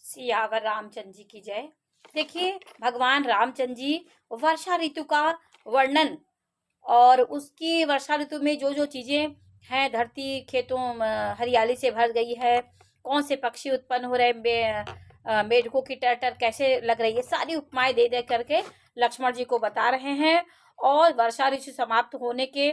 सियावर रामचंद्र जी की जय। देखिए, भगवान रामचंद्र जी वर्षा ऋतु का वर्णन और उसकी वर्षा ऋतु में जो जो चीजें हैं, धरती खेतों हरियाली से भर गई है, कौन से पक्षी उत्पन्न हो रहे, मेढकों की टर्टर कैसे लग रही है, सारी उपमाएं दे दे करके लक्ष्मण जी को बता रहे हैं। और वर्षा ऋतु समाप्त होने के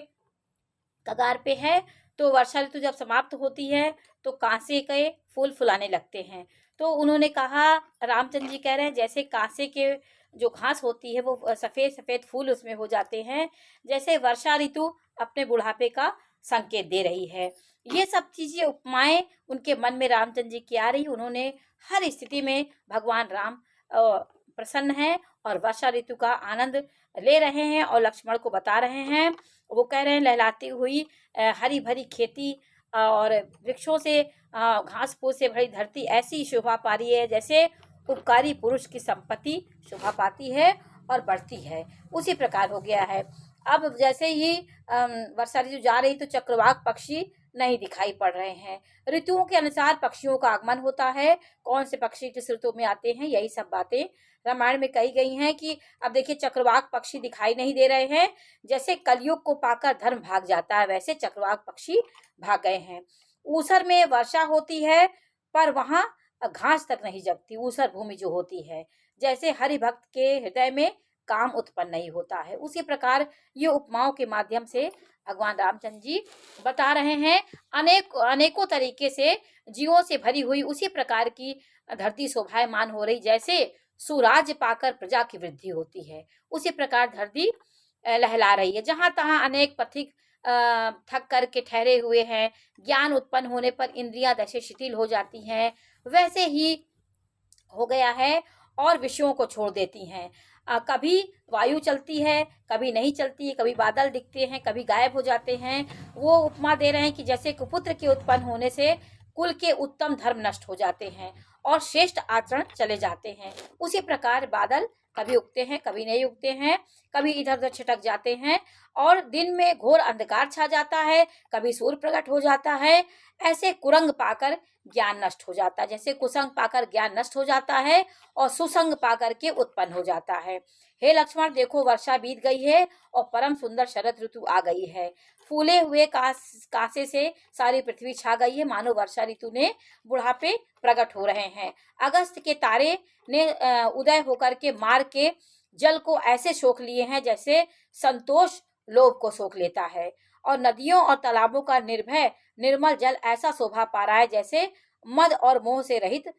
कगार पे है, तो वर्षा ऋतु जब समाप्त होती है तो कांसे के फूल फुलाने लगते हैं। तो उन्होंने कहा, रामचंद्र जी कह रहे हैं, जैसे कांसे के जो घास होती है वो सफेद सफेद फूल उसमें हो जाते हैं, जैसे वर्षा ऋतु अपने बुढ़ापे का संकेत दे रही है। ये सब चीजें उपमाएं उनके मन में रामचंद्र जी की आ रही। उन्होंने हर स्थिति में भगवान राम प्रसन्न हैं और वर्षा ऋतु का आनंद ले रहे हैं और लक्ष्मण को बता रहे हैं। वो कह रहे हैं, लहलाती हुई हरी भरी खेती और वृक्षों से घास फूस से भरी धरती ऐसी शोभा पा रही है जैसे उपकारी पुरुष की संपत्ति शोभा पाती है और बढ़ती है, उसी प्रकार हो गया है। अब जैसे ही वर्षा ऋतु जा रही तो चक्रवाक पक्षी नहीं दिखाई पड़ रहे हैं। ऋतुओं के अनुसार पक्षियों का आगमन होता है, कौन से पक्षी किस ऋतु में आते हैं, यही सब बातें रामायण में कही गई हैं। कि अब देखिए, चक्रवाक पक्षी दिखाई नहीं दे रहे हैं, जैसे कलयुग को पाकर धर्म भाग जाता है वैसे चक्रवाक पक्षी भाग गए हैं। ऊसर में वर्षा होती है पर वहां घास तक नहीं जगती, ऊसर भूमि जो होती है, जैसे हरि भक्त के हृदय में काम उत्पन्न नहीं होता है, उसी प्रकार ये उपमाओं के माध्यम से भगवान रामचंद्र जी बता रहे हैं। अनेकों तरीके से जीवों से भरी हुई उसी प्रकार की धरती शोभायमान हो रही, जैसे सुराज्य पाकर प्रजा की वृद्धि होती है, उसी प्रकार धरती लहला रही है। जहां तहां अनेक पथिक थक करके ठहरे हुए हैं, ज्ञान उत्पन्न होने पर इंद्रियां दशे शिथिल हो जाती हैं, वैसे ही हो गया है और विषयों को छोड़ देती हैं। कभी वायु चलती है, कभी नहीं चलती है, कभी बादल दिखते हैं, कभी गायब हो जाते हैं। वो उपमा दे रहे हैं कि जैसे कुपुत्र के उत्पन्न होने से कुल के उत्तम धर्म नष्ट हो जाते हैं और श्रेष्ठ आचरण चले जाते हैं, उसी प्रकार बादल कभी उगते हैं, कभी नहीं उगते हैं, कभी इधर उधर छिटक जाते हैं और दिन में घोर अंधकार छा जाता है, कभी सूर्य प्रकट हो जाता है। ऐसे कुरंग पाकर ज्ञान नष्ट हो जाता है, जैसे कुसंग पाकर ज्ञान नष्ट हो जाता है और सुसंग पाकर के उत्पन्न हो जाता है। हे लक्ष्मण, देखो वर्षा बीत गई है और परम सुंदर शरद ऋतु आ गई है। फूले हुए कांसे से सारी पृथ्वी छा गई है, मानो वर्षा ऋतु ने बुढ़ापे प्रकट हो रहे हैं। अगस्त के तारे ने उदय होकर के मार्ग के जल को ऐसे सोख लिए हैं जैसे संतोष लोभ को सोख लेता है, और नदियों और तालाबों का निर्भय निर्मल जल ऐसा शोभा पा रहा है जैसे मद और मोह से रहित